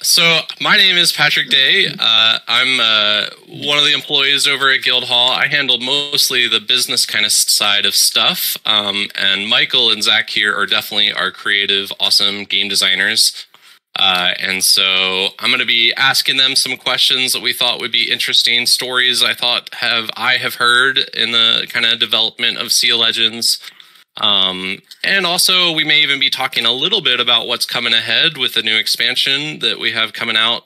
So my name is Patrick Day. I'm one of the employees over at Guildhall. I handle mostly the business kind of side of stuff. And Michael and Zach here are definitely our creative, awesome game designers. And so I'm going to be asking them some questions that we thought would be interesting, stories I have heard in the kind of development of Sea of Legends. And also we may even be talking a little bit about what's coming ahead with the new expansion that we have coming out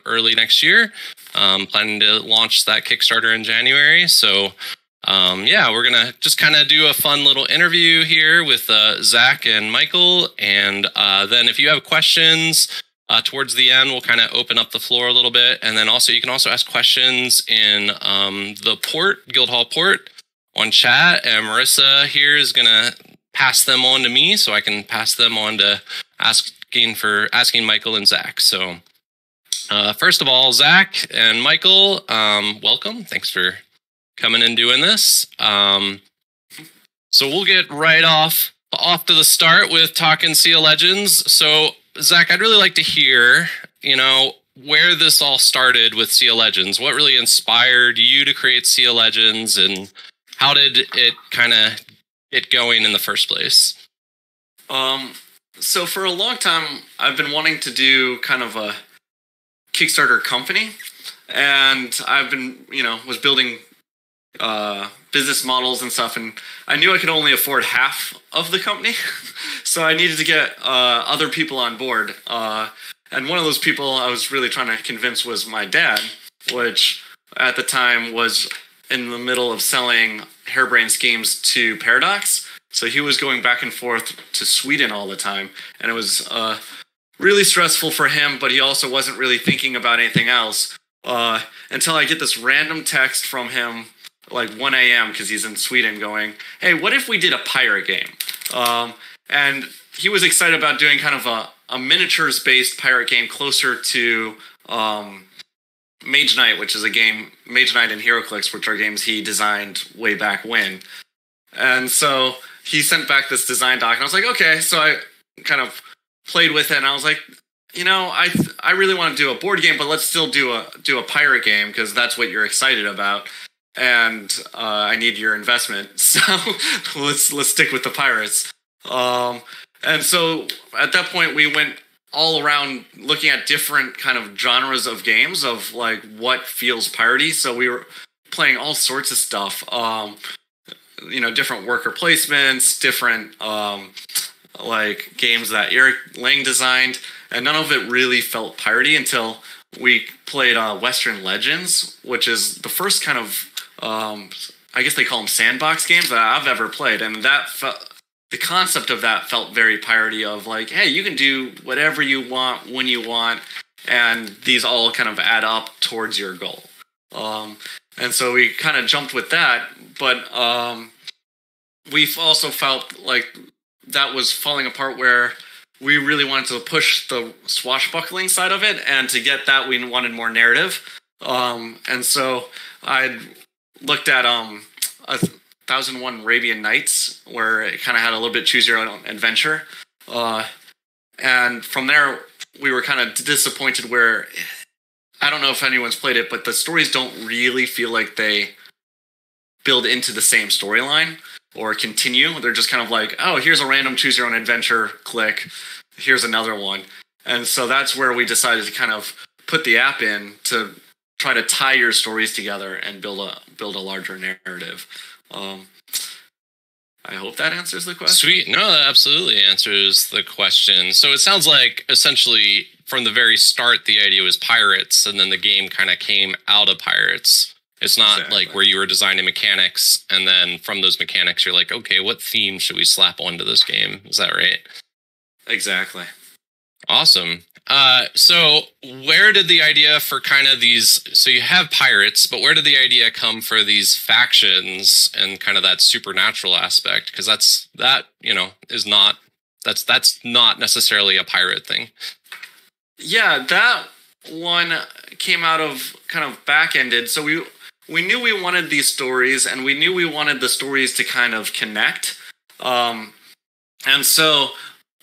early next year. Planning to launch that Kickstarter in January. So yeah, we're going to just kind of do a fun little interview here with Zach and Michael. And then if you have questions towards the end, we'll kind of open up the floor a little bit. And then also you can also ask questions in the port, Guildhall port, on chat, and Marissa here is gonna pass them on to me so I can pass them on to asking Michael and Zach. So first of all, Zach and Michael, welcome. Thanks for coming and doing this. So we'll get right off to the start with talking Sea of Legends. So Zach, I'd really like to hear, where this all started with Sea of Legends. What really inspired you to create Sea of Legends, and how did it kind of get going in the first place? So for a long time, I've been wanting to do kind of a Kickstarter company, and I've been, was building business models and stuff, and I knew I could only afford half of the company, so I needed to get other people on board. And one of those people I was really trying to convince was my dad, which at the time was in the middle of selling Harebrained Schemes to Paradox. So he was going back and forth to Sweden all the time. And it was really stressful for him, but he also wasn't really thinking about anything else. Until I get this random text from him, like 1 a.m., because he's in Sweden, going, hey, what if we did a pirate game? And he was excited about doing kind of a miniatures-based pirate game closer to Mage Knight, which is a game, Mage Knight and HeroClix, which are games he designed way back when. And so he sent back this design doc, and I was like, okay. So I kind of played with it, and I was like, I really want to do a board game, but let's still do a pirate game, because that's what you're excited about, and I need your investment. So let's stick with the pirates. And so at that point, we went all around looking at different kind of genres of games of like what feels piratey. So we were playing all sorts of stuff, different worker placements, different like games that Eric Lang designed, and none of it really felt piratey until we played Western Legends, which is the first kind of I guess they call them sandbox games that I've ever played, and that the concept of that felt very piratey, of like, hey, you can do whatever you want when you want, and these all kind of add up towards your goal. And so we kind of jumped with that, but we've also felt like that was falling apart, where we really wanted to push the swashbuckling side of it, and to get that we wanted more narrative. And so I looked at 1001 Arabian Nights, where it kind of had a little bit choose your own adventure. And from there, we were kind of disappointed, where I don't know if anyone's played it, but the stories don't really feel like they build into the same storyline or continue. They're just kind of like, oh, here's a random choose your own adventure, click, here's another one. And so that's where we decided to kind of put the app in to try to tie your stories together and build a larger narrative. I hope that answers the question. Sweet. No, that absolutely answers the question. So it sounds like essentially from the very start, the idea was pirates, and then the game kind of came out of pirates. It's not exactly like where you were designing mechanics, and then from those mechanics, you're like, okay, what theme should we slap onto this game? Is that right? Exactly. Awesome. So where did the idea for kind of these, so you have pirates, but where did the idea come for these factions and kind of that supernatural aspect? Because that's not necessarily a pirate thing. Yeah, that one came out of kind of back-ended. So we knew we wanted these stories, and we knew we wanted the stories to kind of connect. And so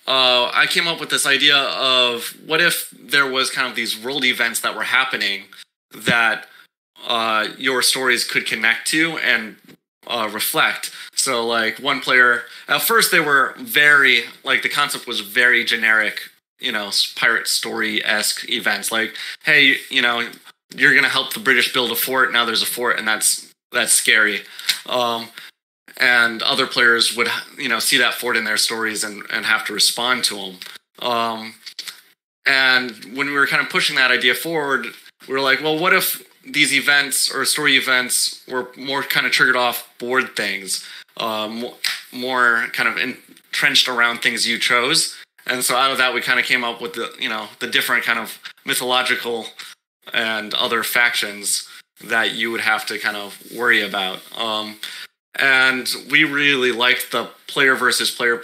I came up with this idea of what if there was kind of these world events that were happening that your stories could connect to and reflect. So like one player, at first they were very, like the concept was very generic, pirate story-esque events. Like, hey, you're going to help the British build a fort. Now there's a fort and that's scary. And other players would, see that fort in their stories and have to respond to them. And when we were kind of pushing that idea forward, we were like, well, what if these events or story events were more kind of triggered off board things, more kind of entrenched around things you chose. And so out of that, we kind of came up with the different kind of mythological and other factions that you would have to kind of worry about. And we really liked the player versus player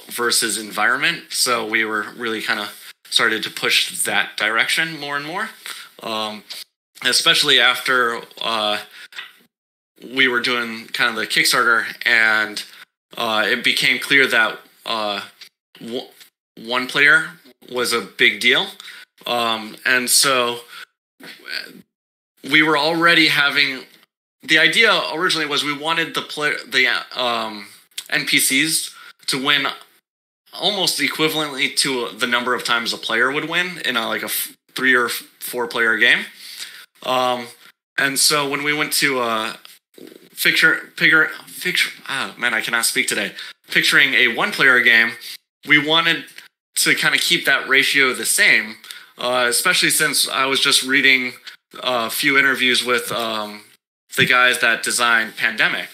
versus environment. So we were really kind of started to push that direction more and more. Especially after we were doing kind of the Kickstarter, and it became clear that one player was a big deal. And so we were already having... The idea originally was we wanted the NPCs to win almost equivalently to the number of times a player would win in a 3 or 4 player game. And so when we went to I cannot speak today. Picturing a 1-player game, we wanted to kind of keep that ratio the same, especially since I was just reading a few interviews with the guys that designed Pandemic.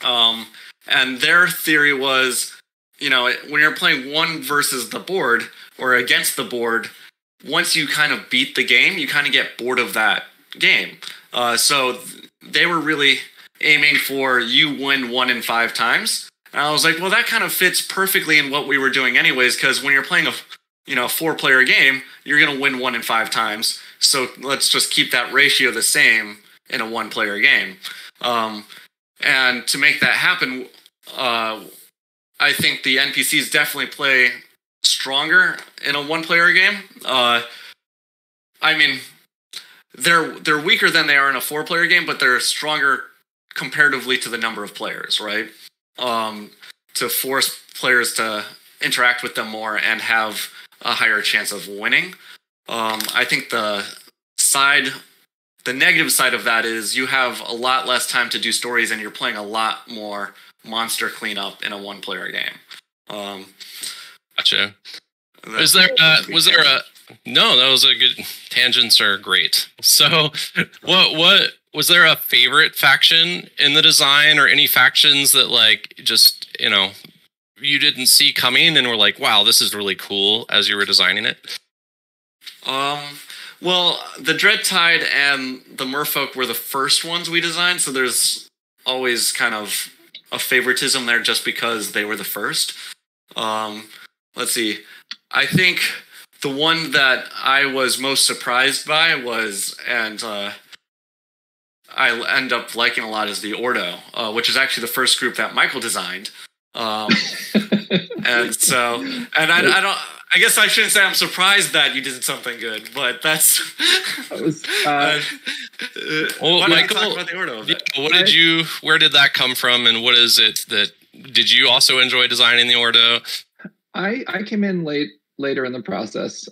And their theory was, when you're playing one versus the board or against the board, once you kind of beat the game, you kind of get bored of that game. So they were really aiming for you win 1 in 5 times. And I was like, well, that kind of fits perfectly in what we were doing anyways, because when you're playing a 4-player game, you're going to win 1 in 5 times. So let's just keep that ratio the same in a 1-player game. And to make that happen, I think the NPCs definitely play stronger in a 1-player game. I mean, they're weaker than they are in a 4-player game, but they're stronger comparatively to the number of players, right? To force players to interact with them more and have a higher chance of winning. I think the negative side of that is you have a lot less time to do stories and you're playing a lot more monster cleanup in a 1-player game. Gotcha. Was there no, that was a good... Tangents are great. So what was there a favorite faction in the design, or any factions that just, you didn't see coming and were like, wow, this is really cool as you were designing it? Well, the Dreadtide and the Merfolk were the first ones we designed, so there's always kind of a favoritism there just because they were the first. Let's see. I think the one that I was most surprised by was, and I end up liking a lot, is the Ordo, which is actually the first group that Michael designed. And so, and I guess I shouldn't say I'm surprised that you did something good, but that's... well, Michael, talk about the Ordo a bit? Where did that come from, and what is it did you also enjoy designing the Ordo? I came in later in the process.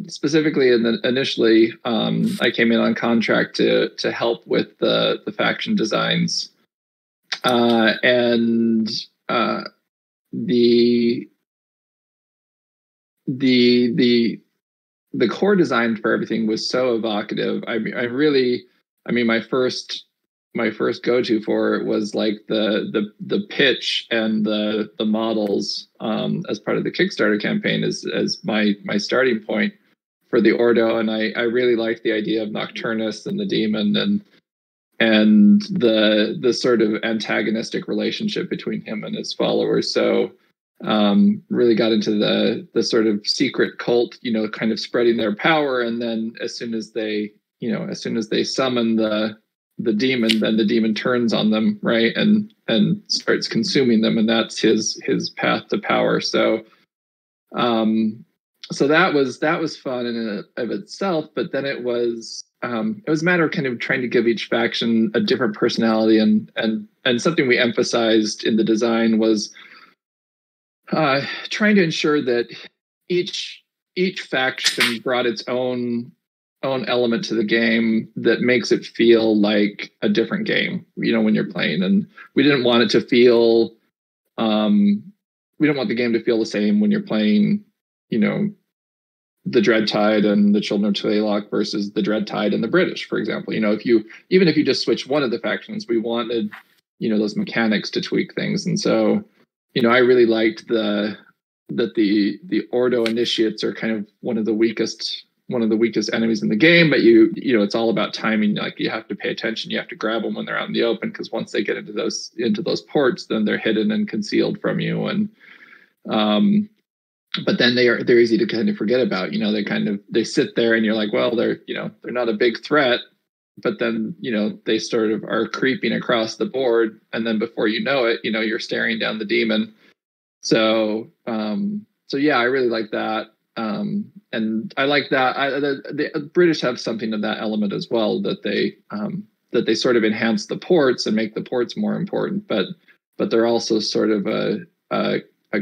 Specifically, initially, I came in on contract to help with the faction designs, and the core design for everything was so evocative. My first go-to for it was the pitch and the models as part of the Kickstarter campaign as my starting point for the Ordo, and I really liked the idea of Nocturnus and the demon and the sort of antagonistic relationship between him and his followers. So really got into the sort of secret cult, kind of spreading their power, and then as soon as they summon the demon, then the demon turns on them, right, and starts consuming them, and that's his path to power. So So that was fun in and of itself, but then it was a matter of kind of trying to give each faction a different personality, and something we emphasized in the design was trying to ensure that each faction brought its own element to the game that makes it feel like a different game, when you're playing. And we didn't want it to feel we don't want the game to feel the same when you're playing, the Dreadtide and the Children of Tlaylock versus the Dreadtide and the British, for example. If you just switch one of the factions, we wanted, those mechanics to tweak things. And so, I really liked that the Ordo initiates are kind of one of the weakest enemies in the game, but it's all about timing. Like, you have to pay attention, you have to grab them when they're out in the open, because once they get into those ports, then they're hidden and concealed from you. And but then they're easy to kind of forget about. They sit there and you're like, well, they're not a big threat, but then they sort of are creeping across the board, and then before you know it, you're staring down the demon. So yeah, I really like that. And I like that the British have something of that element as well, that they sort of enhance the ports and make the ports more important, but they're also sort of a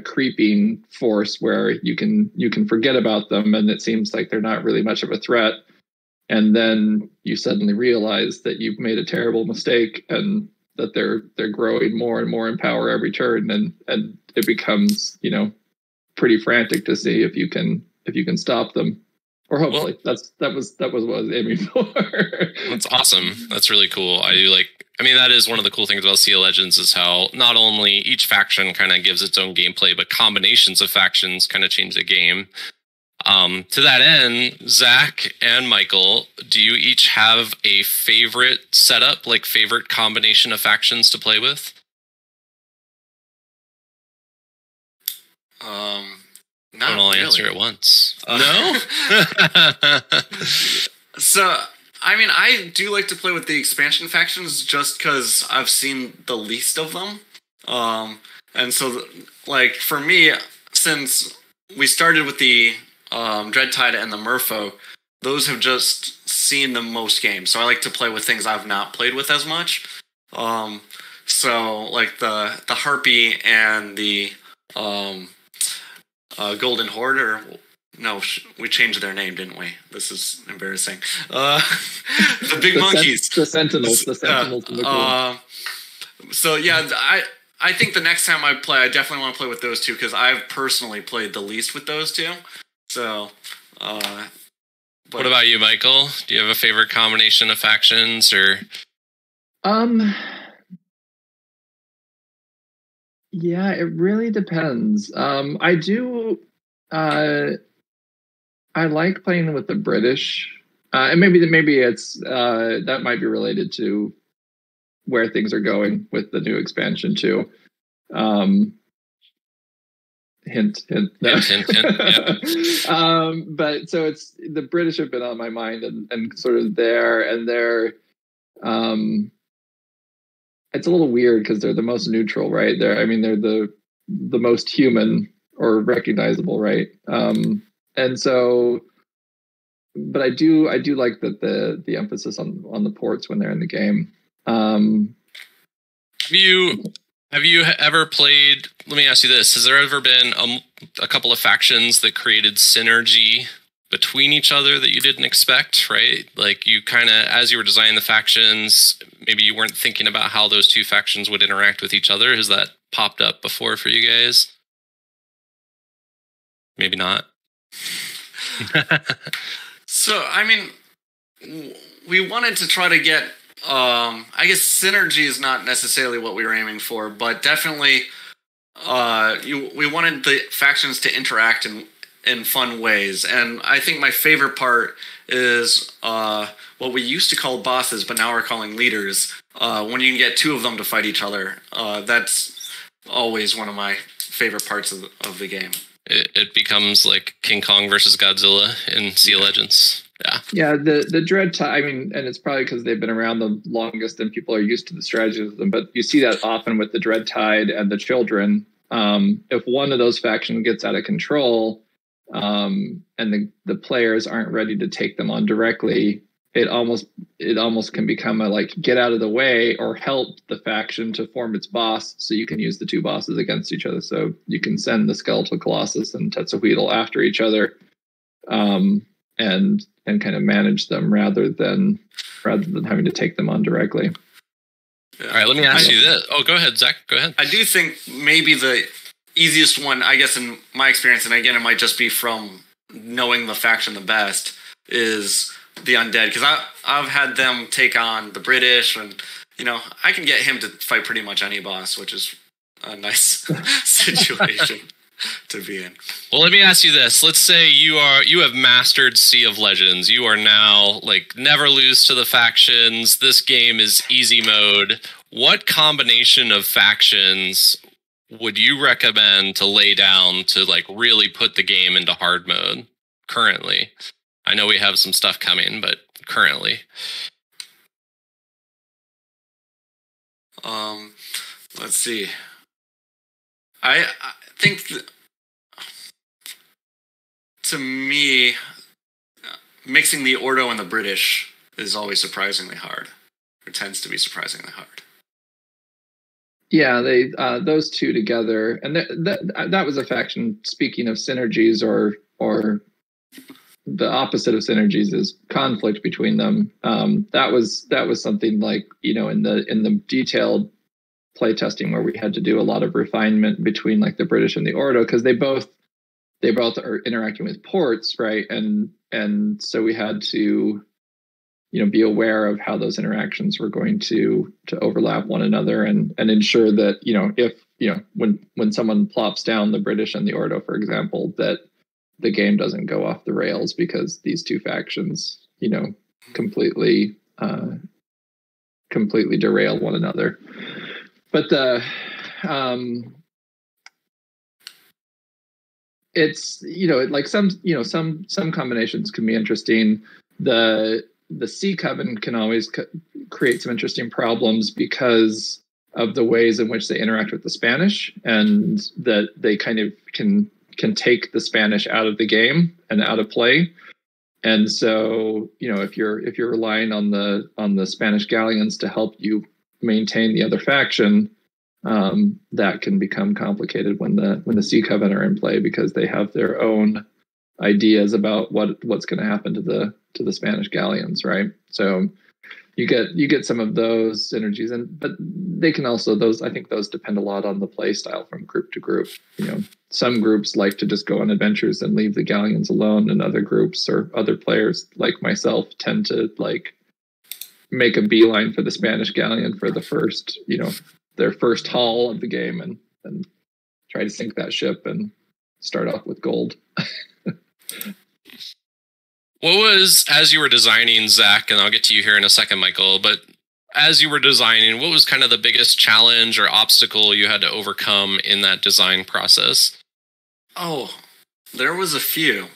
creeping force where you can forget about them, and it seems like they're not really much of a threat, and then you suddenly realize that you've made a terrible mistake, and that they're growing more and more in power every turn, and it becomes pretty frantic to see if you can stop them, or hopefully. Well, that was what I was aiming for. That's awesome. That's really cool. That is one of the cool things about Sea of Legends, is how not only each faction kind of gives its own gameplay, but combinations of factions kind of change the game. To that end, Zach and Michael, do you each have a favorite setup, like favorite combination of factions to play with? Not I'll really. answer at once. No? So, I do like to play with the expansion factions just because I've seen the least of them. And so, for me, since we started with the Dreadtide and the Merfolk, those have just seen the most games. So I like to play with things I've not played with as much. So, the Harpy and the Golden Horde, or no, we changed their name, didn't we? This is embarrassing. The big monkeys, the Sentinels, So yeah, I think the next time I play, I definitely want to play with those two, because I've personally played the least with those two. So, what about you, Michael? Do you have a favorite combination of factions, or? Yeah, it really depends. I do. I like playing with the British, and maybe it's that might be related to where things are going with the new expansion too. Hint. No. Hint. Yeah. But so it's the British have been on my mind, and sort of there, and they're. It's a little weird because they're the most neutral, right? They're the most human or recognizable, right? And so, but I do like that the emphasis on the ports when they're in the game. Have you ever played? Let me ask you this: has there ever been a couple of factions that created synergy between each other that you didn't expect, right? Like, you kind of, as you were designing the factions, maybe you weren't thinking about how those two factions would interact with each other. Has that popped up before for you guys? Maybe not. So, we wanted to try to get, I guess synergy is not necessarily what we were aiming for, but definitely we wanted the factions to interact in fun ways. And I think my favorite part is what we used to call bosses, but now we're calling leaders. When you can get two of them to fight each other, that's always one of my favorite parts of the game. It becomes like King Kong versus Godzilla in Sea of Legends. Yeah, the Dreadtide, and it's probably because they've been around the longest and people are used to the strategies of them, but you see that often with the Dreadtide and the Children. if one of those factions gets out of control, and the players aren't ready to take them on directly, it almost can become a like get out of the way or help the faction to form its boss, so you can use the two bosses against each other. So you can send the Skeletal Colossus and Tetsuhuitl after each other, and kind of manage them rather than having to take them on directly. All right, let me ask you this. Oh, go ahead, Zach. Go ahead. I do think maybe the easiest one, I guess, in my experience, and again, it might just be from knowing the faction the best, is the Undead, because I've had them take on the British, and I can get him to fight pretty much any boss, which is a nice situation to be in. Well, let me ask you this. Let's say you have mastered Sea of Legends. You are now like never lose to the factions. This game is easy mode. What combination of factions would you recommend to lay down to like really put the game into hard mode currently? I know we have some stuff coming, but currently. Let's see. I think to me, mixing the Ordo and the British is always surprisingly hard, or tends to be surprisingly hard. Yeah, they those two together, and that was a faction. Speaking of synergies, or the opposite of synergies is conflict between them. That was something like in the detailed playtesting where we had to do a lot of refinement between like the British and the Ordo, because they both are interacting with ports, right? And so we had to be aware of how those interactions were going to overlap one another, and ensure that if when someone plops down the British and the Ordo, for example, that the game doesn't go off the rails because these two factions completely derail one another. But it's like some combinations can be interesting. The Sea Coven can always create some interesting problems because of the ways in which they interact with the Spanish, and that they kind of can take the Spanish out of the game and out of play. And so if you're relying on the Spanish galleons to help you maintain the other faction, that can become complicated when the Sea Coven are in play, because they have their own ideas about what's going to happen to the Spanish galleons, right? So you get some of those synergies, but they can also, I think those depend a lot on the play style from group to group. Some groups like to just go on adventures and leave the galleons alone, and other groups or other players like myself tend to like make a beeline for the Spanish galleon for the first, their first haul of the game, and try to sink that ship and start off with gold. What was, as you were designing, Zach, and I'll get to you here in a second, Michael, but as you were designing, what was kind of the biggest challenge or obstacle you had to overcome in that design process? Oh, there was a few.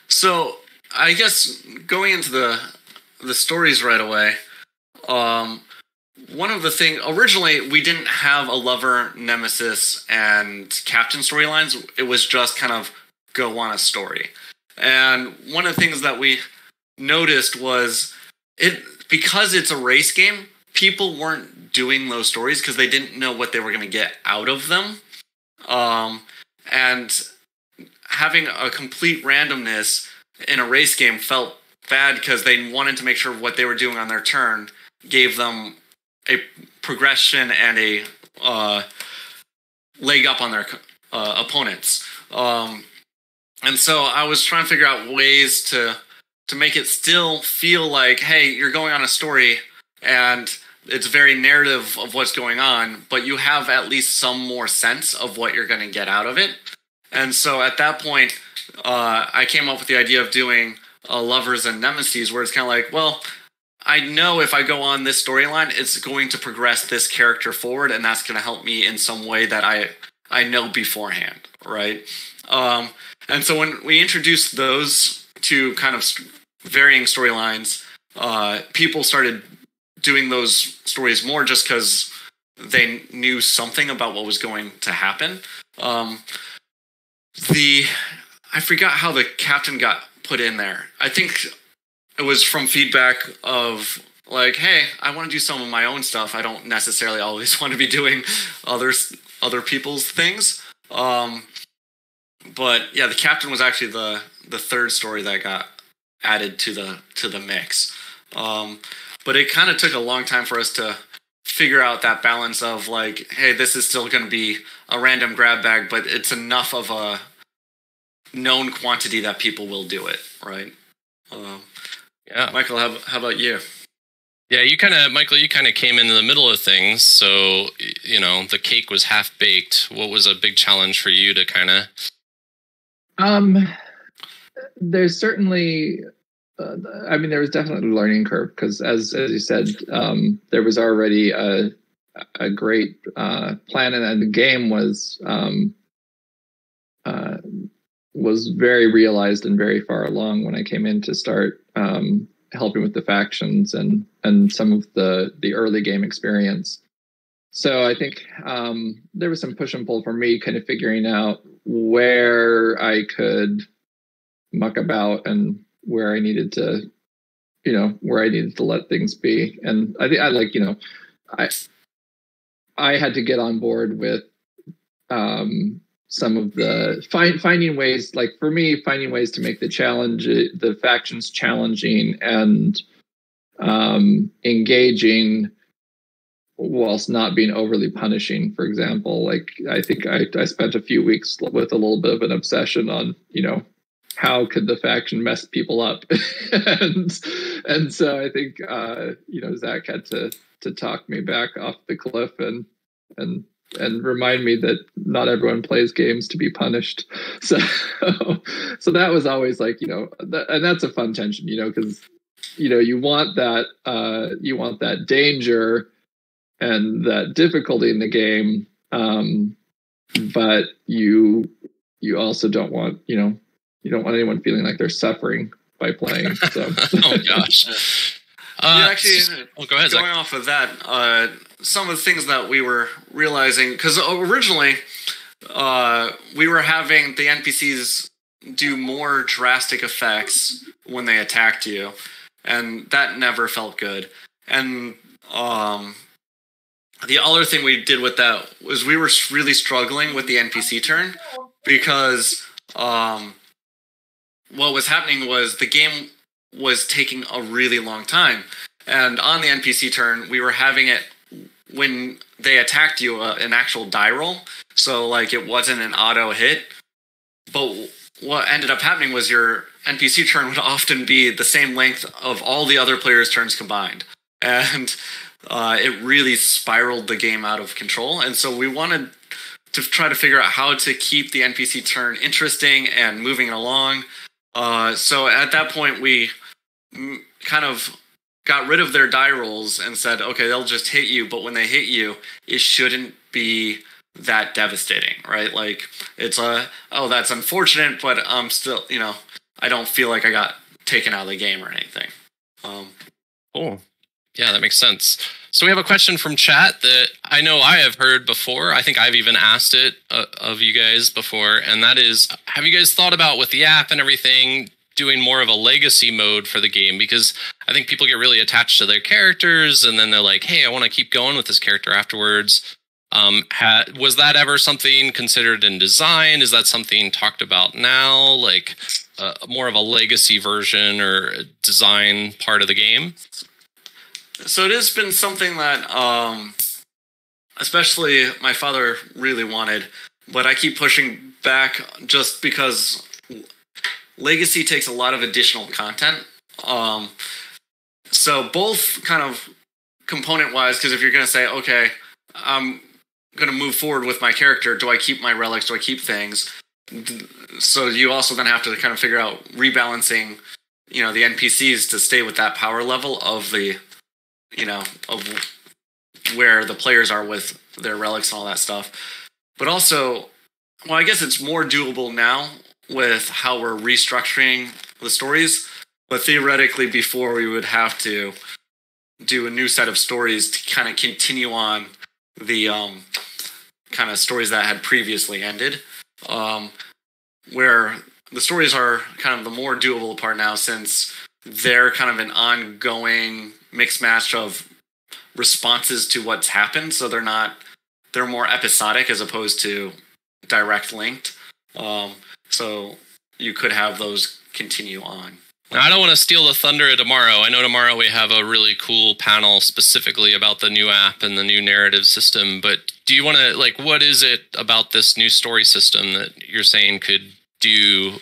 So I guess going into the stories right away, one of the things, originally we didn't have a lover, nemesis, and captain storylines. It was just kind of go on a story. And one of the things that we noticed was because it's a race game, people weren't doing those stories because they didn't know what they were going to get out of them. And having a complete randomness in a race game felt bad, because they wanted to make sure what they were doing on their turn gave them a progression and a leg up on their opponents. And so I was trying to figure out ways to make it still feel like, hey, you're going on a story and it's very narrative of what's going on, but you have at least some more sense of what you're going to get out of it. And so at that point, I came up with the idea of doing lovers and nemesis, where it's kind of like, well, I know if I go on this storyline, it's going to progress this character forward, and that's going to help me in some way that I know beforehand, right? And so when we introduced those two kind of varying storylines, people started doing those stories more, just because they knew something about what was going to happen. I forgot how the captain got put in there. I think it was from feedback of like, hey, I want to do some of my own stuff. I don't necessarily always want to be doing other people's things. But yeah, the captain was actually the third story that got added to the mix. But it kind of took a long time for us to figure out that balance of like, hey, this is still going to be a random grab bag, but it's enough of a known quantity that people will do it, right? Yeah. Michael, how about you? Yeah, Michael, you kind of came into the middle of things, so, you know, the cake was half baked. What was a big challenge for you to kind of... There's certainly, there was definitely a learning curve because, as you said, there was already a great plan, and the game was very realized and very far along when I came in to start helping with the factions and some of the early game experience. So I think there was some push and pull for me, kind of figuring out where I could muck about and where I needed to let things be. And I think I had to get on board with some of the finding ways, like for me, finding ways to make the factions challenging and engaging whilst not being overly punishing. For example, like I think I spent a few weeks with a little bit of an obsession on, how could the faction mess people up? and so I think, Zach had to talk me back off the cliff and remind me that not everyone plays games to be punished. So that was always like, and that's a fun tension, because, you want that danger and that difficulty in the game. But you also don't want, you don't want anyone feeling like they're suffering by playing. So. Oh gosh. Go ahead, Zach. Going off of that, some of the things that we were realizing, because originally we were having the NPCs do more drastic effects when they attacked you, and that never felt good. And the other thing we did with that was we were really struggling with the NPC turn, because what was happening was the game was taking a really long time. And on the NPC turn, we were having it when they attacked you, an actual die roll. So like it wasn't an auto hit. But what ended up happening was your NPC turn would often be the same length of all the other players' turns combined. And it really spiraled the game out of control. And so we wanted to try to figure out how to keep the NPC turn interesting and moving along. So at that point, we kind of got rid of their die rolls and said, okay, they'll just hit you, but when they hit you, it shouldn't be that devastating, right? Like, it's that's unfortunate, but I'm still, I don't feel like I got taken out of the game or anything. Cool. Yeah, that makes sense. So we have a question from chat that I know I have heard before. I think I've even asked it of you guys before, and that is, have you guys thought about, with the app and everything, doing more of a legacy mode for the game? Because I think people get really attached to their characters, and then they're like, hey, I want to keep going with this character afterwards. Was that ever something considered in design? Is that something talked about now, like more of a legacy version or design part of the game? So it has been something that, especially my father really wanted, but I keep pushing back just because Legacy takes a lot of additional content. So both kind of component-wise, because if you're going to say, okay, I'm going to move forward with my character, do I keep my relics, do I keep things? So you also then have to kind of figure out rebalancing, the NPCs to stay with that power level of the, of where the players are with their relics and all that stuff. But also, well, I guess it's more doable now with how we're restructuring the stories. But theoretically, before we would have to do a new set of stories to kind of continue on the kind of stories that had previously ended, where the stories are kind of the more doable part now, since they're kind of an ongoing mixed match of responses to what's happened. So they're more episodic as opposed to direct linked. So you could have those continue on. Now, I don't want to steal the thunder of tomorrow. I know tomorrow we have a really cool panel specifically about the new app and the new narrative system, but do you want to, like, what is it about this new story system that you're saying could do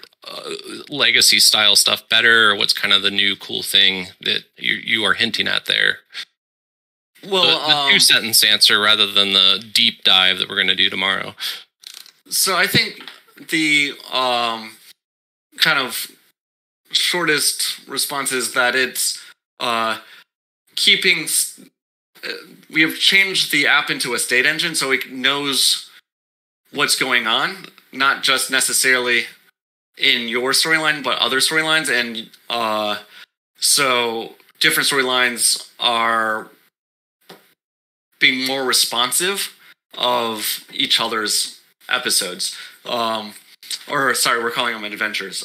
legacy style stuff better, or what's kind of the new cool thing that you are hinting at there? Well, the two-sentence answer rather than the deep dive that we're going to do tomorrow. So I think the kind of shortest response is that it's keeping. We have changed the app into a state engine, so it knows what's going on, not just necessarily in your storyline, but other storylines, and so different storylines are being more responsive of each other's episodes. Or sorry, we're calling them adventures.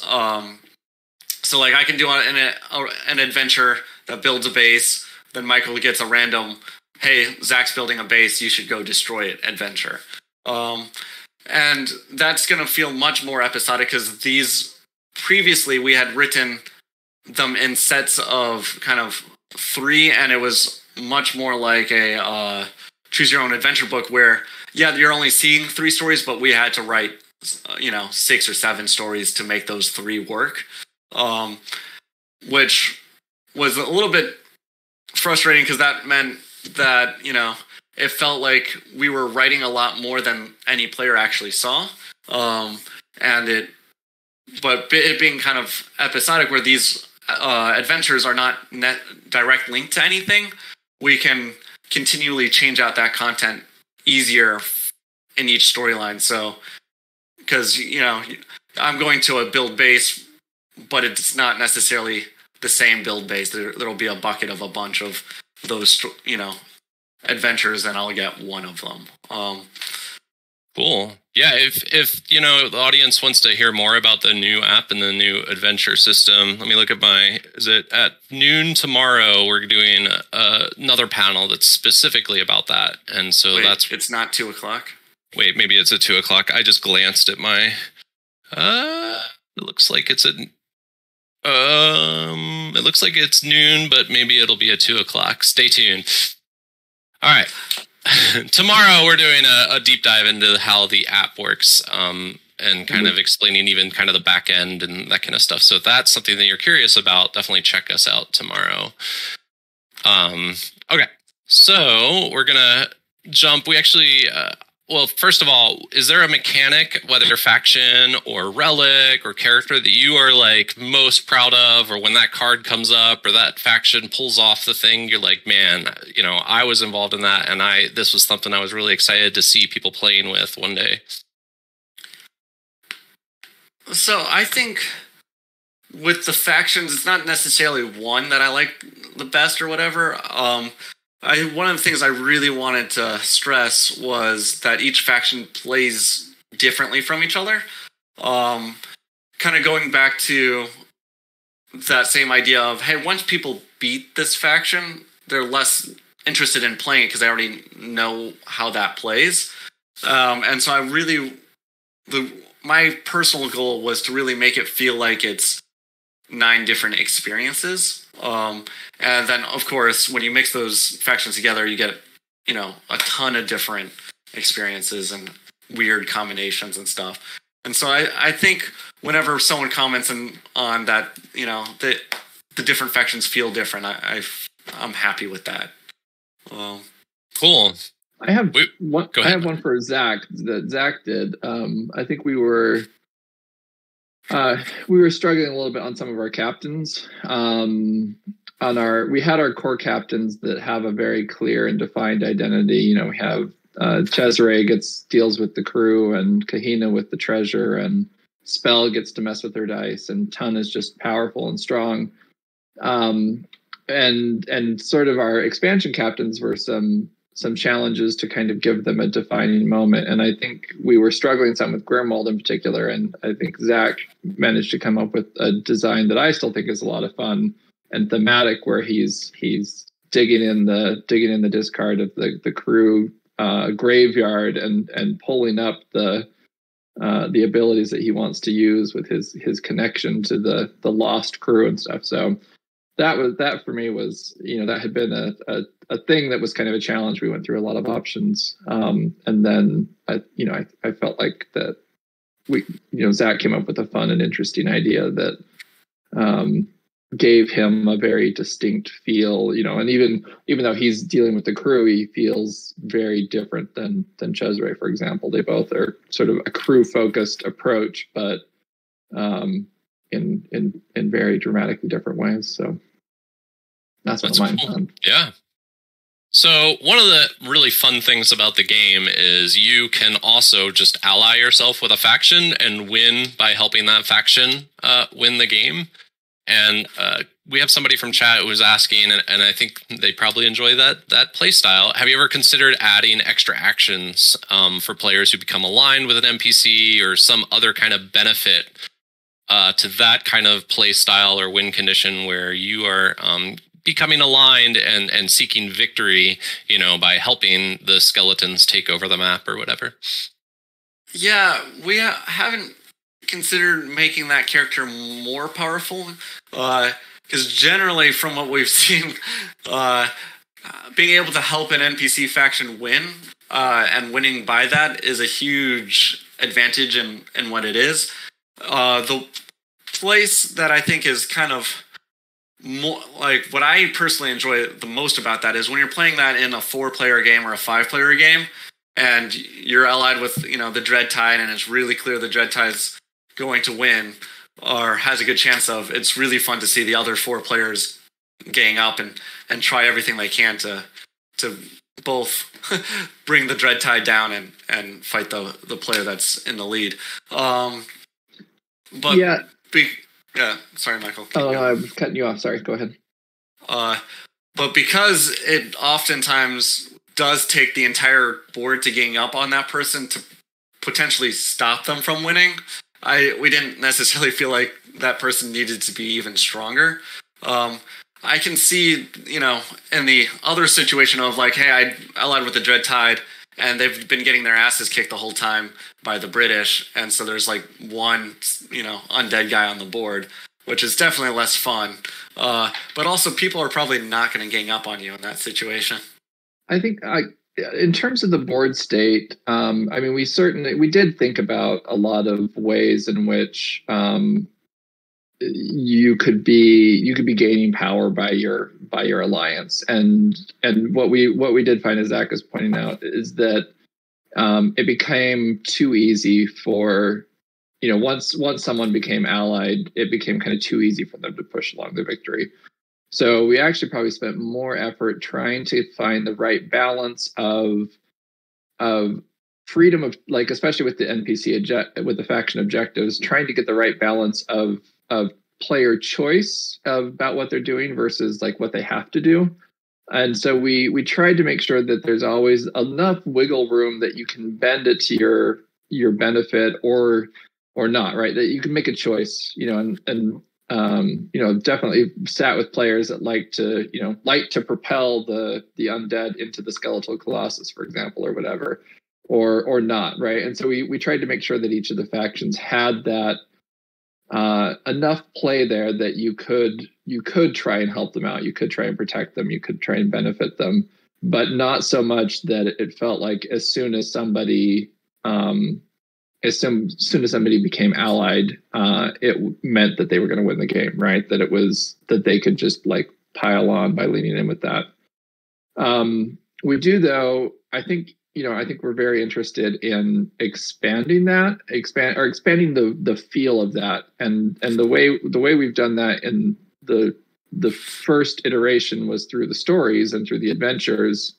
So like I can do an adventure that builds a base, then Michael gets a random, hey, Zach's building a base, you should go destroy it adventure. And that's going to feel much more episodic, because these previously we had written them in sets of kind of 3, and it was much more like a choose your own adventure book where, yeah, you're only seeing 3 stories, but we had to write 6 or 7 stories to make those 3 work, which was a little bit frustrating, because that meant that it felt like we were writing a lot more than any player actually saw, but it being kind of episodic, where these adventures are not direct linked to anything, we can continually change out that content easier in each storyline. So, because I'm going to a build base, but it's not necessarily the same build base. There'll be a bucket of a bunch of those, adventures, and I'll get one of them. Cool. Yeah, if the audience wants to hear more about the new app and the new adventure system, let me look at is it at noon tomorrow? We're doing another panel that's specifically about that, and so it's not 2:00. Wait, maybe it's at 2:00. I just glanced at my. It looks like it's at. It looks like it's noon, but maybe it'll be at 2:00. Stay tuned. All right. Tomorrow we're doing a deep dive into how the app works, and kind of explaining even kind of the back end and that kind of stuff. So if that's something that you're curious about, definitely check us out tomorrow. Okay. So we're going to jump. We actually, well, first of all, is there a mechanic, whether faction or relic or character, that you are like most proud of, or when that card comes up or that faction pulls off the thing, you're like, man, I was involved in that, and this was something I was really excited to see people playing with one day? So I think with the factions, it's not necessarily one that I like the best or whatever. One of the things I really wanted to stress was that each faction plays differently from each other. Kind of going back to that same idea of, hey, once people beat this faction, they're less interested in playing it because they already know how that plays. And so my personal goal was to really make it feel like it's 9 different experiences. And then, of course, when you mix those factions together, you get, a ton of different experiences and weird combinations and stuff. And so I think whenever someone comments on that, the different factions feel different, I'm happy with that. Cool. I have one. I have one for Zach that Zach did. I think we were struggling a little bit on some of our captains. We had our core captains that have a very clear and defined identity. We have Cesare deals with the crew, and Kahina with the treasure, and Spell gets to mess with her dice, and Tun is just powerful and strong. And sort of our expansion captains were some some challenges to kind of give them a defining moment. And I think we were struggling some with Grimwald in particular. And I think Zach managed to come up with a design that I still think is a lot of fun and thematic, where he's digging in the discard of the crew graveyard and pulling up the abilities that he wants to use with his connection to the lost crew and stuff. So that for me was, that had been a thing that was kind of a challenge. We went through a lot of options. And then I felt like that Zach came up with a fun and interesting idea that gave him a very distinct feel, and even though he's dealing with the crew, he feels very different than Cesare, for example. They both are sort of a crew focused approach, but in very dramatically different ways. So that's one of mine. Cool. Yeah. So one of the really fun things about the game is you can also just ally yourself with a faction and win by helping that faction win the game. And we have somebody from chat who was asking, and I think they probably enjoy that play style. Have you ever considered adding extra actions for players who become aligned with an NPC or some other kind of benefit to that kind of play style or win condition where you are becoming aligned and seeking victory, by helping the skeletons take over the map or whatever? Yeah, we haven't considered making that character more powerful, because generally from what we've seen, being able to help an NPC faction win and winning by that is a huge advantage in what it is. The place that I think is kind of more like what I personally enjoy the most about that is when you're playing that in a 4-player game or a 5-player game, and you're allied with the Dread Tide, and it's really clear the Dread Tide's going to win or has a good chance of. It's really fun to see the other 4 players gang up and try everything they can to both bring the Dread Tide down and fight the player that's in the lead. But yeah. Sorry, Michael. Oh, I was cutting you off. Sorry, go ahead. But because it oftentimes does take the entire board to gang up on that person to potentially stop them from winning, we didn't necessarily feel like that person needed to be even stronger. I can see, in the other situation of like, hey, I allied with the Dread Tide, and they've been getting their asses kicked the whole time by the British, and so there's like one, undead guy on the board, which is definitely less fun. But also, people are probably not going to gang up on you in that situation. I think in terms of the board state, we did think about a lot of ways in which you could be gaining power by your alliance, and what we did find, as Zach is pointing out, is that it became too easy for once someone became allied, it became kind of too easy for them to push along the victory. So we actually probably spent more effort trying to find the right balance of freedom of, like, especially with the NPC with the faction objectives, trying to get the right balance of player choice about what they're doing versus like what they have to do. And so we tried to make sure that there's always enough wiggle room that you can bend it to your benefit or not, right? That you can make a choice, and definitely sat with players that like to propel the undead into the skeletal colossus, for example, or whatever, or not, right? And so we tried to make sure that each of the factions had that enough play there that you could try and help them out, you could try and protect them, you could try and benefit them, but not so much that it felt like as soon as somebody became allied, it meant that they were going to win the game, right? That it was that they could just like pile on by leaning in with that. We do, though. I think we're very interested in expanding the feel of that, and the way we've done that in the first iteration was through the stories and through the adventures.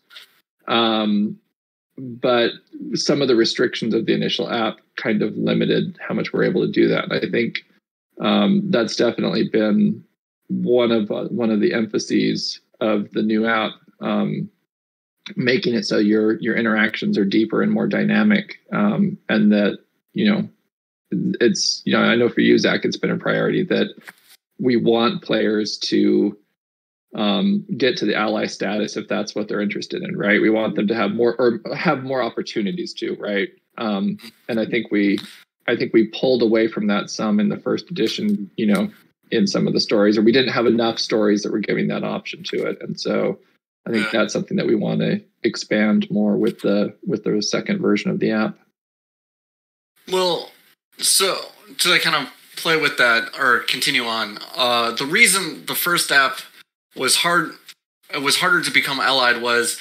But some of the restrictions of the initial app kind of limited how much we're able to do that. And I think that's definitely been one of the emphases of the new app. making it so your interactions are deeper and more dynamic, and that, it's, I know for you, Zach, it's been a priority that we want players to get to the ally status if that's what they're interested in, right? We want them to have more opportunities to, right? And I think we pulled away from that some in the first edition, in some of the stories, or we didn't have enough stories that were giving that option to it. And so I think that's something that we want to expand more with the second version of the app. Well, so to kind of play with that or continue on, the reason the first app was harder to become allied was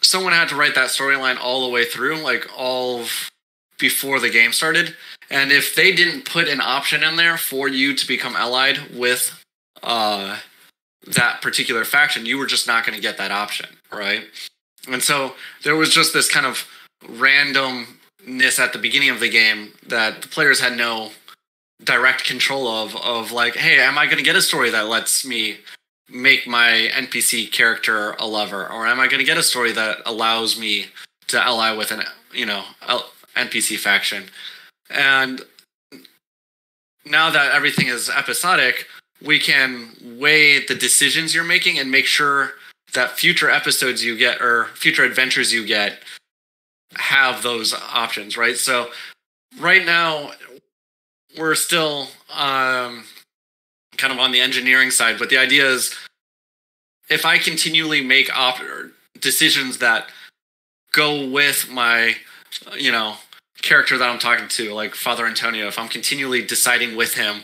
someone had to write that storyline all the way through, like before the game started. And if they didn't put an option in there for you to become allied with that particular faction, you were just not going to get that option, right? And so there was just this kind of randomness at the beginning of the game that the players had no direct control of like, hey, am I going to get a story that lets me make my NPC character a lover, or am I going to get a story that allows me to ally with an NPC faction? And now that everything is episodic, we can weigh the decisions you're making and make sure that future episodes you get or future adventures you get have those options, right? So right now we're still kind of on the engineering side, but the idea is if I continually make decisions that go with my, character that I'm talking to, like Father Antonio, if I'm continually deciding with him,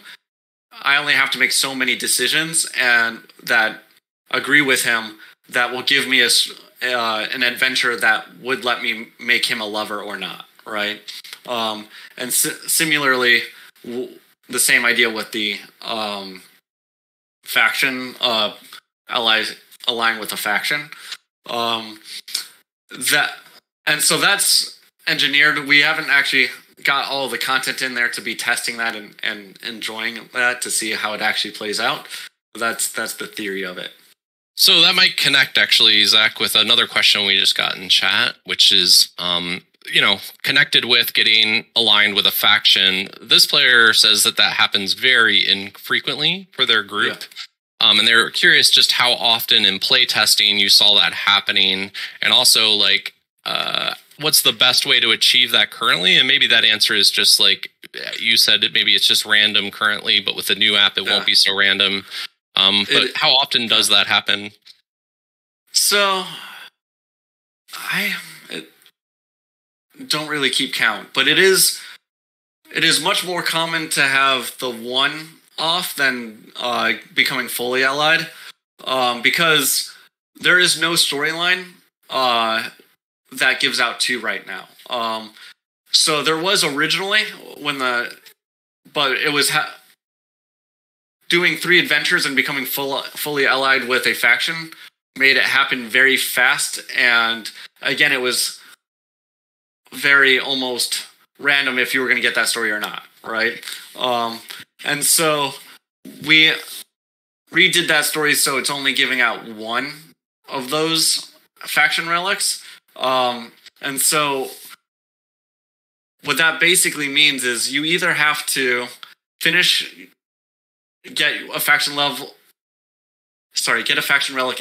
I only have to make so many decisions and that agree with him that will give me an adventure that would let me make him a lover or not, right? And similarly, the same idea with the faction allying with a faction. So that's engineered. We haven't actually got all the content in there to be testing that and enjoying that to see how it actually plays out. That's the theory of it. So that might connect actually, Zach, with another question we just got in chat, which is, connected with getting aligned with a faction. This player says that happens very infrequently for their group. Yeah. And they're curious just how often in play testing you saw that happening, and also like, what's the best way to achieve that currently? And maybe that answer is just like you said, maybe it's just random currently, but with the new app, it won't be so random. But how often does that happen? So I don't really keep count, but it is much more common to have the one off than becoming fully allied, because there is no storyline that gives out two right now. So there was originally but it was doing 3 adventures and becoming fully allied with a faction made it happen very fast. And again, it was very almost random if you were going to get that story or not, right? And so we redid that story so it's only giving out 1 of those faction relics. And so what that basically means is you either have to get a faction relic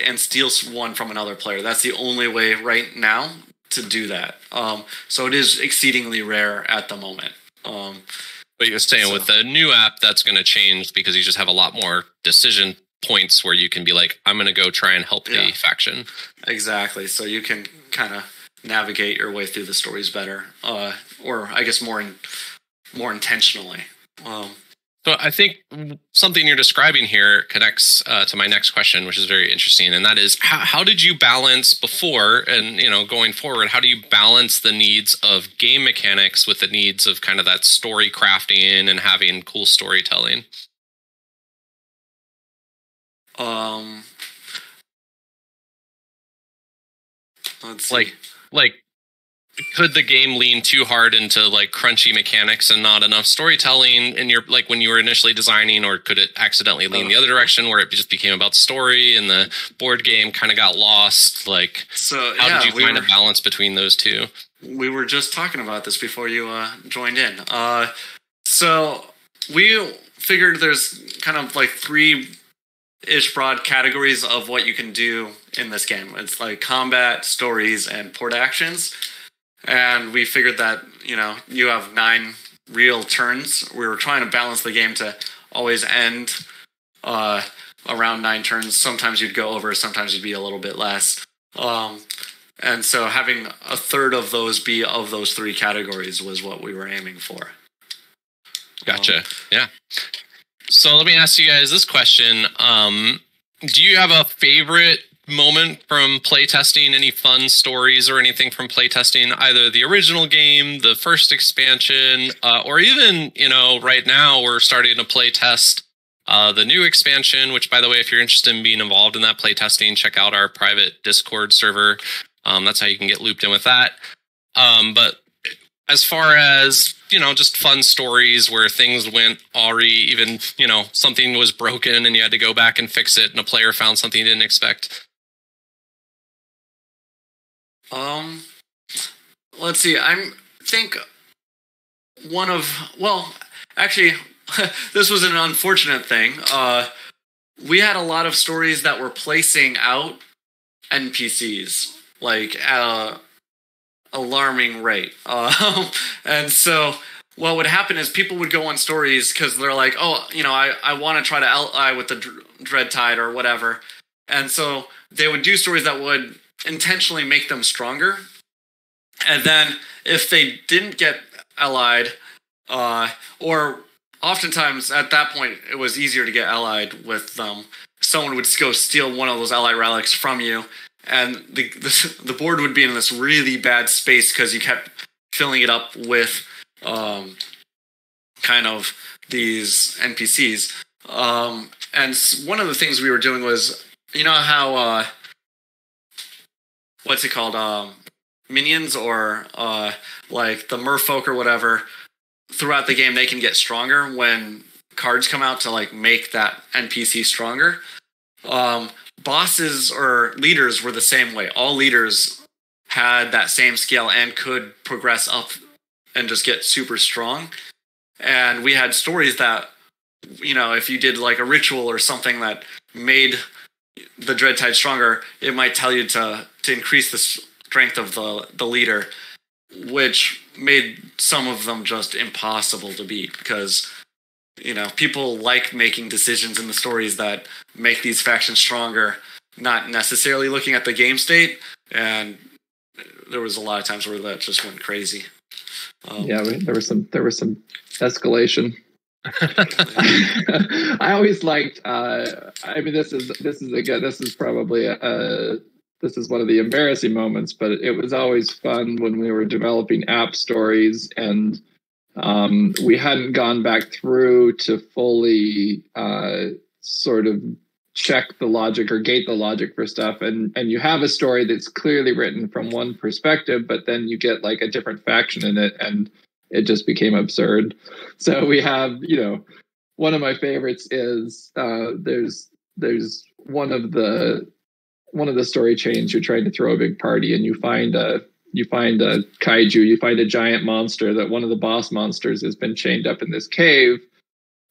and steal 1 from another player. That's the only way right now to do that. So it is exceedingly rare at the moment. But you're saying with the new app, that's going to change because you just have a lot more decision points where you can be like, I'm going to go try and help the faction. Exactly. So you can kind of navigate your way through the stories better, or I guess more intentionally. So I think something you're describing here connects to my next question, which is very interesting, and that is how did you balance before and going forward? How do you balance the needs of game mechanics with the needs of kind of that story crafting and having cool storytelling? Let's see. Like could the game lean too hard into like crunchy mechanics and not enough storytelling in your, like when you were initially designing, or could it accidentally lean the other direction where it just became about story and the board game kind of got lost? Like, so how did you find a balance between those two? We were just talking about this before you joined in. So we figured there's kind of like 3-ish broad categories of what you can do in this game. It's like combat, stories, and port actions. And we figured that, you know, you have 9 real turns. We were trying to balance the game to always end around 9 turns. Sometimes you'd go over, sometimes you'd be a little bit less. And so having a third of those be of those 3 categories was what we were aiming for. Gotcha. Yeah. So let me ask you guys this question. Do you have a favorite moment from playtesting? Any fun stories or anything from playtesting, either the original game, the first expansion, or even, you know, right now we're starting to playtest the new expansion, which, by the way, if you're interested in being involved in that playtesting, check out our private Discord server. That's how you can get looped in with that. But as far as, you know, just fun stories where things went awry, even, you know, something was broken and you had to go back and fix it and a player found something you didn't expect. Let's see. I think actually, this was an unfortunate thing. We had a lot of stories that were placing out NPCs, like at a alarming rate. And so what would happen is people would go on stories because they're like, oh, you know, I want to try to ally with the Dreadtide or whatever. And so they would do stories that would intentionally make them stronger. And then if they didn't get allied, or oftentimes at that point it was easier to get allied with them, someone would go steal one of those ally relics from you, and the board would be in this really bad space because you kept filling it up with kind of these NPCs. And one of the things we were doing was, you know how what's it called? Minions, or like the merfolk or whatever, throughout the game they can get stronger when cards come out to like make that NPC stronger. Bosses or leaders were the same way. All leaders had that same scale and could progress up and just get super strong. And we had stories that, you know, if you did like a ritual or something that made the Dreadtide stronger, it might tell you to increase the strength of the leader, which made some of them just impossible to beat because, you know, people like making decisions in the stories that make these factions stronger, not necessarily looking at the game state. And there was a lot of times where that just went crazy. There was some escalation. I always liked. I mean, this is probably this is one of the embarrassing moments, but it was always fun when we were developing app stories and we hadn't gone back through to fully sort of check the logic or gate the logic for stuff. And you have a story that's clearly written from one perspective, but then you get like a different faction in it and it just became absurd. So we have, you know, one of my favorites is there's one of the story chains. You're trying to throw a big party and you find a kaiju, you find a giant monster that one of the boss monsters has been chained up in this cave.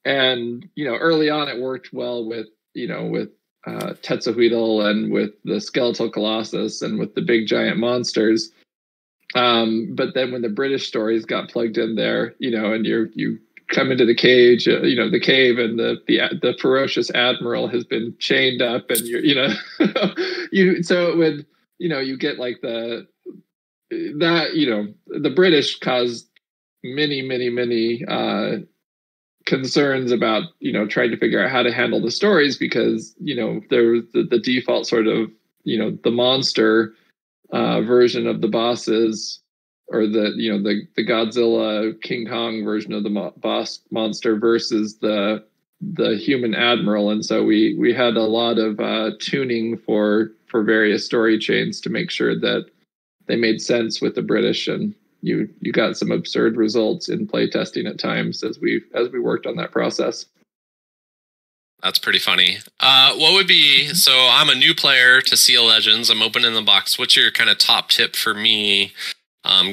And, you know, early on it worked well with Tetsuhuitl and with the Skeletal Colossus and with the big giant monsters. But then when the British stories got plugged in there, you know, and you come into the cage, the cave, and the ferocious admiral has been chained up, and so it would, you get like the British caused many concerns about, trying to figure out how to handle the stories because, there was the default sort of, the monster version of the bosses, or the Godzilla King Kong version of the boss monster versus the human admiral. And so we had a lot of tuning for various story chains to make sure that they made sense with the British, and you got some absurd results in playtesting at times as we worked on that process. That's pretty funny. What would be, so I'm a new player to Sea of Legends. I'm opening the box. What's your kind of top tip for me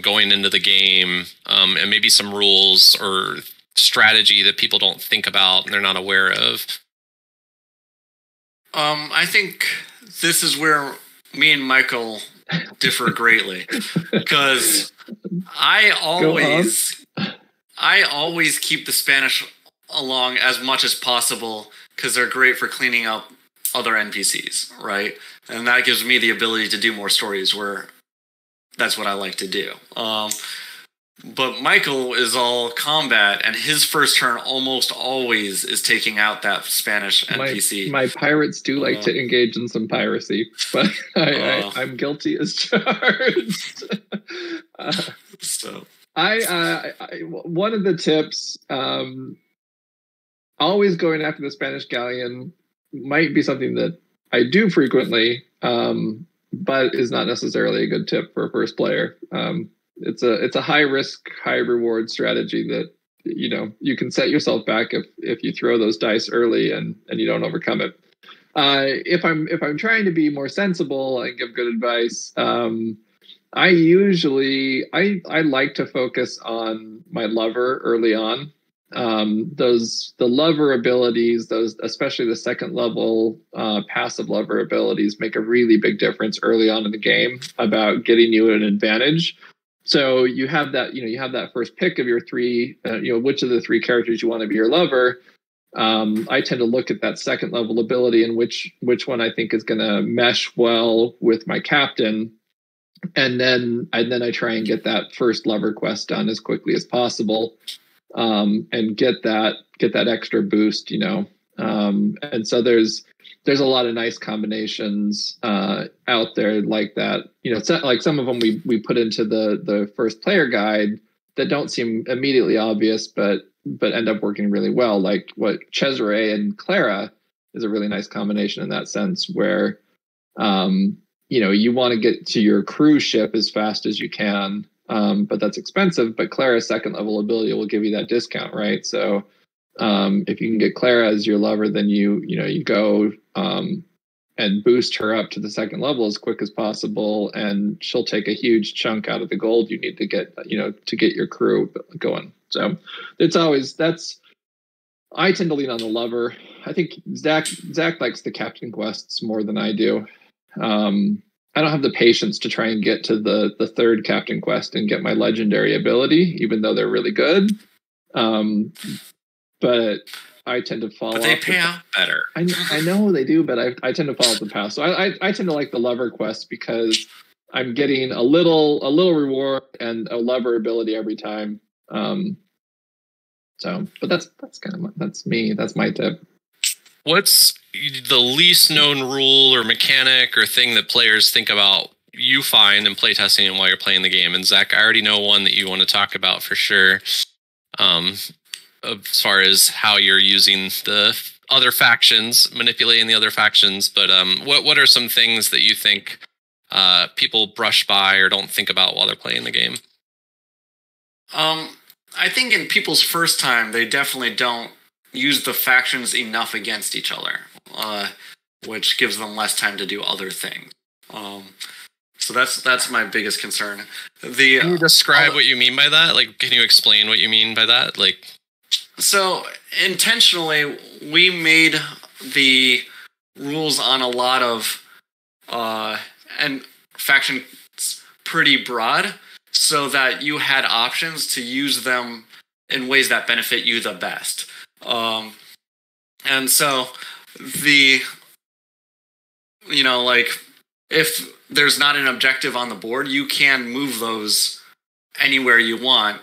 going into the game, and maybe some rules or strategy that people don't think about and they're not aware of? I think this is where me and Michael differ greatly, because I always keep the Spanish along as much as possible, because they're great for cleaning up other NPCs, right? And that gives me the ability to do more stories where that's what I like to do. But Michael is all combat, and his first turn almost always is taking out that Spanish NPC. My pirates do like to engage in some piracy, but I'm guilty as charged. One of the tips, always going after the Spanish galleon might be something that I do frequently, but is not necessarily a good tip for a first player. It's a high risk, high reward strategy that, you know, you can set yourself back if you throw those dice early and you don't overcome it. If I'm trying to be more sensible and give good advice, I like to focus on my lover early on. The lover abilities, those, especially the second level passive lover abilities, make a really big difference early on in the game about getting you an advantage. So you have that first pick of your three, which of the three characters you want to be your lover. I tend to look at that second level ability and which one I think is going to mesh well with my captain. And then I try and get that first lover quest done as quickly as possible, and get that extra boost, and so there's a lot of nice combinations out there like that. It's not like some of them we put into the first player guide that don't seem immediately obvious, but end up working really well. Like what Cesare and Clara is a really nice combination in that sense, where you want to get to your cruise ship as fast as you can, but that's expensive. But Clara's second level ability will give you that discount, right? So if you can get Clara as your lover, then you go and boost her up to the second level as quick as possible, and she'll take a huge chunk out of the gold you need to get your crew going. So I tend to lean on the lover. I think Zach likes the captain quests more than I do. I don't have the patience to try and get to the third captain quest and get my legendary ability, even though they're really good. But I tend to fall off. But they pay out better. I know they do, but I tend to fall off the path. So I tend to like the lover quest because I'm getting a little reward and a lover ability every time. But that's me. That's my tip. What's the least known rule or mechanic or thing that players think about you find in playtesting and while you're playing the game? And Zach, I already know one that you want to talk about for sure. As far as how you're using the other factions, manipulating the other factions, but what are some things that you think people brush by or don't think about while they're playing the game? I think in people's first time, they definitely don't use the factions enough against each other, which gives them less time to do other things. So that's my biggest concern. Can you describe what you mean by that? Like, can you explain what you mean by that? So intentionally, we made the rules on a lot of and factions pretty broad, so that you had options to use them in ways that benefit you the best. And so if there's not an objective on the board, you can move those anywhere you want.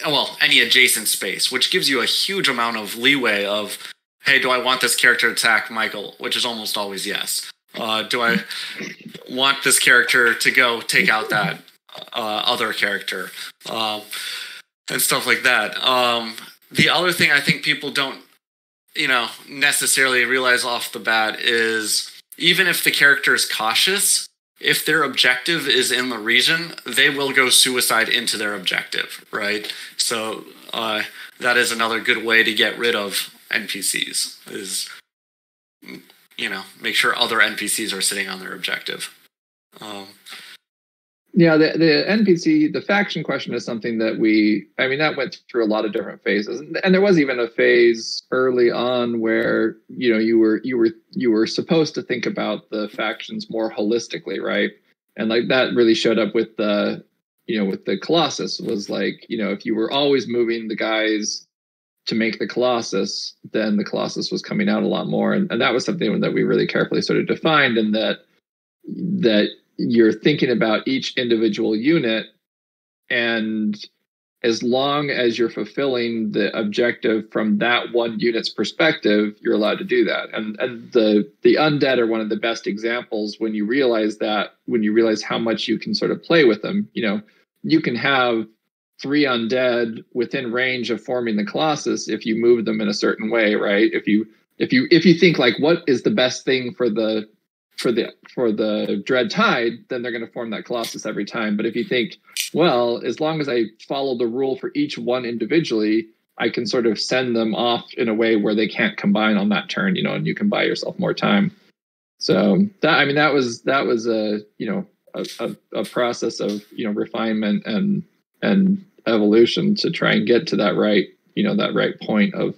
Well, any adjacent space, which gives you a huge amount of leeway of, hey, do I want this character to attack Michael? Which is almost always yes. Do I want this character to go take out that other character? And stuff like that. The other thing I think people don't, necessarily realize off the bat is, even if the character is cautious, if their objective is in the region, they will go suicide into their objective, right? So that is another good way to get rid of NPCs, is, make sure other NPCs are sitting on their objective. Yeah, the NPC, the faction question is something that that went through a lot of different phases, and there was even a phase early on where you were supposed to think about the factions more holistically, right? And like that really showed up with the Colossus, was like, if you were always moving the guys to make the Colossus, then the Colossus was coming out a lot more, and that was something that we really carefully sort of defined, and that you're thinking about each individual unit, and as long as you're fulfilling the objective from that one unit's perspective, you're allowed to do that. And the undead are one of the best examples when you realize how much you can sort of play with them. You can have 3 undead within range of forming the Colossus if you move them in a certain way, right? If you think like, what is the best thing for the Dread Tide, then they're going to form that Colossus every time. But if you think, well, as long as I follow the rule for each one individually, I can sort of send them off in a way where they can't combine on that turn, and you can buy yourself more time. So that was a process of refinement and evolution to try and get to that right point of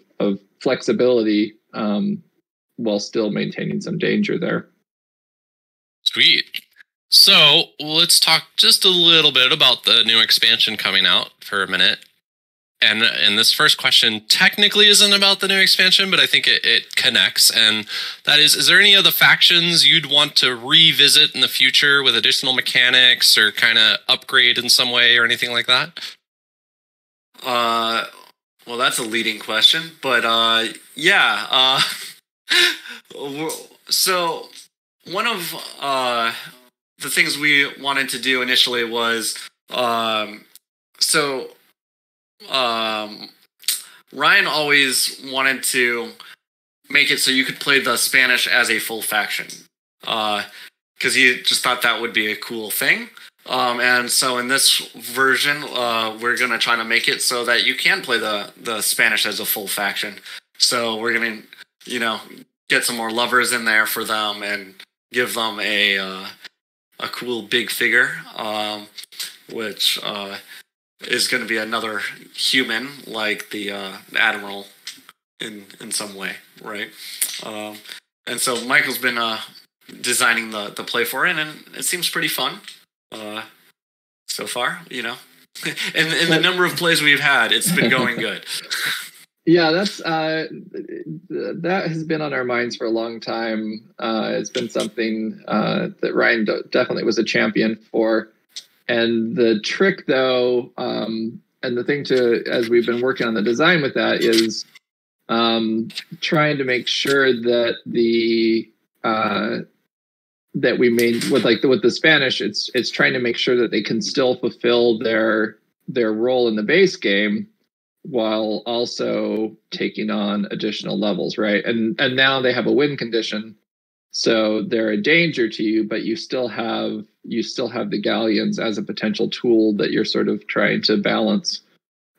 flexibility, while still maintaining some danger there. Sweet. So let's talk just a little bit about the new expansion coming out for a minute. And this first question technically isn't about the new expansion, but I think it connects. And that is there any of the factions you'd want to revisit in the future with additional mechanics or kind of upgrade in some way or anything like that? Well, that's a leading question, but yeah. So one of the things we wanted to do initially was Ryan always wanted to make it so you could play the Spanish as a full faction, because he just thought that would be a cool thing. And so in this version, we're going to try to make it so that you can play the Spanish as a full faction. So we're going to, get some more lovers in there for them and give them a cool big figure, which is going to be another human, like the Admiral in some way, right? And so Michael's been designing the play for it, and it seems pretty fun so far, and the number of plays we've had, it's been going good. Yeah, that has been on our minds for a long time. It's been something that Ryan definitely was a champion for. And the trick, though, and the thing as we've been working on the design with that, is trying to make sure that that we made with the Spanish, it's trying to make sure that they can still fulfill their role in the base game, while also taking on additional levels, right? And now they have a win condition, so they're a danger to you, but you still have the galleons as a potential tool that you're sort of trying to balance.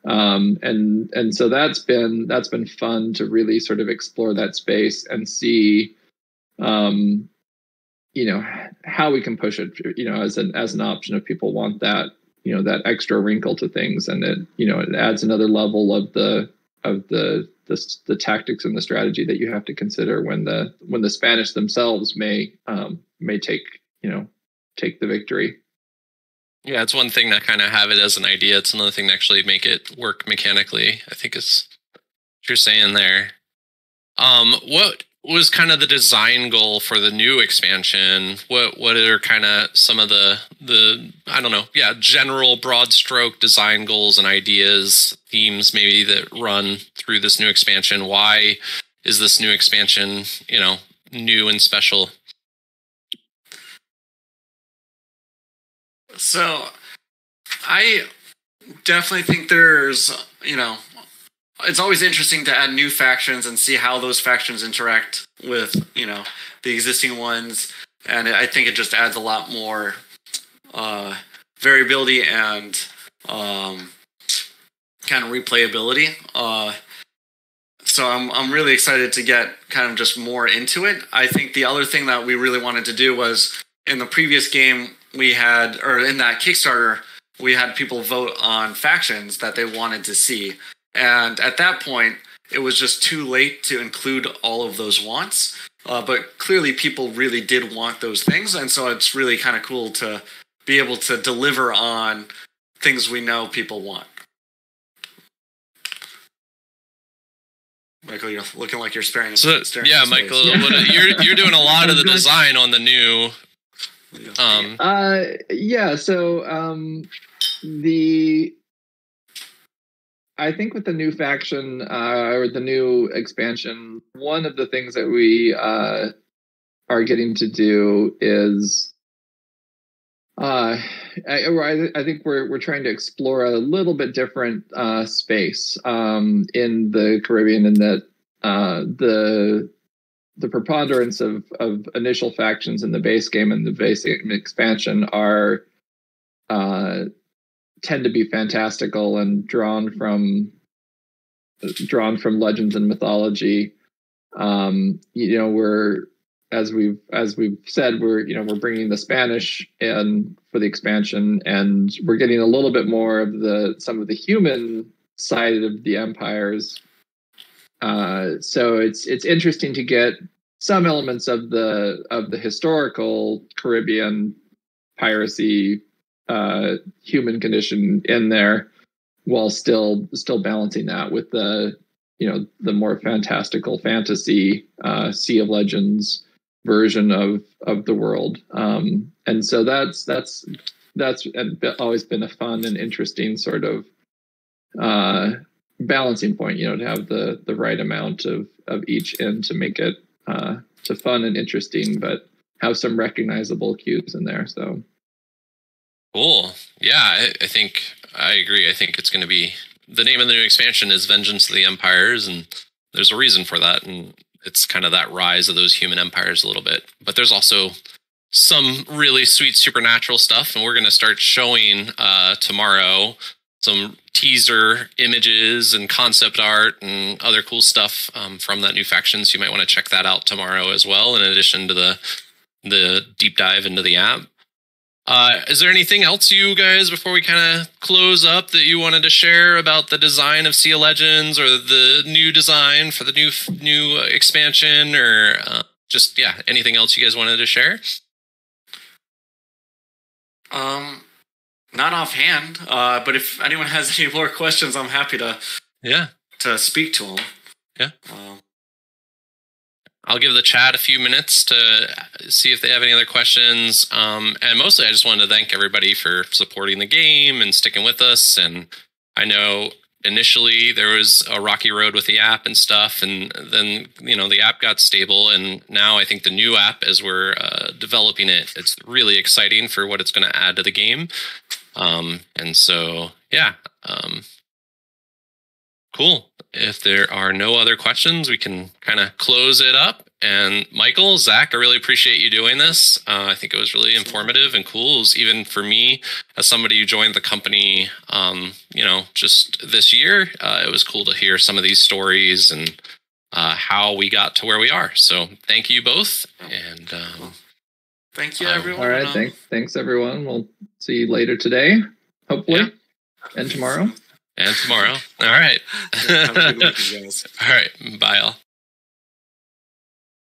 And so that's been fun to really sort of explore that space and see, how we can push it, as an option if people want that. That extra wrinkle to things, and it adds another level of the tactics and the strategy that you have to consider when the Spanish themselves may take the victory. Yeah, it's one thing to kind of have it as an idea. It's another thing to actually make it work mechanically, I think is what you're saying there. What was kind of the design goal for the new expansion? What are kind of some of the I don't know, general broad stroke design goals and ideas, themes maybe that run through this new expansion? Why is this new expansion, new and special? So I definitely think there's, it's always interesting to add new factions and see how those factions interact with, the existing ones. and I think it just adds a lot more variability and kind of replayability. So I'm really excited to get kind of just more into it. I think the other thing that we really wanted to do was in the previous game we had, or in that Kickstarter, we had people vote on factions that they wanted to see. And at that point, it was just too late to include all of those wants. But clearly people really did want those things. And so it's really kind of cool to be able to deliver on things we know people want. Michael, you're looking like you're staring. Yeah, Michael, you're doing a lot of the design on the new. I think with the new faction or the new expansion, one of the things that we are getting to do is I think we're trying to explore a little bit different space in the Caribbean, in that the preponderance of initial factions in the base game and the base game expansion are tend to be fantastical and drawn from legends and mythology. We're as we've said, we're bringing the Spanish in for the expansion, and we're getting a little bit more of some of the human side of the empires. So it's interesting to get some elements of the historical Caribbean piracy human condition in there, while still balancing that with the more fantastical fantasy Sea of Legends version of the world. And so that's always been a fun and interesting sort of balancing point, to have the right amount of each in to make it to fun and interesting, but have some recognizable cues in there. So cool. Yeah, I think I agree. I think it's going to be, the name of the new expansion is Vengeance of the Empires, and there's a reason for that, and it's kind of that rise of those human empires a little bit. But there's also some really sweet supernatural stuff, and we're going to start showing tomorrow some teaser images and concept art and other cool stuff from that new faction. So you might want to check that out tomorrow as well, in addition to the deep dive into the app. Is there anything else, you guys, before we kind of close up, that you wanted to share about the design of Sea of Legends, or the new design for the new expansion, or just anything else you guys wanted to share? Not offhand, but if anyone has any more questions, I'm happy to speak to them. Yeah. I'll give the chat a few minutes to see if they have any other questions. And mostly I just wanted to thank everybody for supporting the game and sticking with us. And I know initially there was a rocky road with the app and stuff, and then, the app got stable. And now I think the new app, as we're developing it, it's really exciting for what it's going to add to the game. And so, cool. If there are no other questions, we can kind of close it up. And Michael, Zach, I really appreciate you doing this. I think it was really informative and cool. It was, even for me, as somebody who joined the company, just this year, it was cool to hear some of these stories and how we got to where we are. So thank you both. And thank you, everyone. All right. Thanks, everyone. We'll see you later today, hopefully, and tomorrow. And tomorrow. All right. Have a good weekend, guys. All right. Bye, all.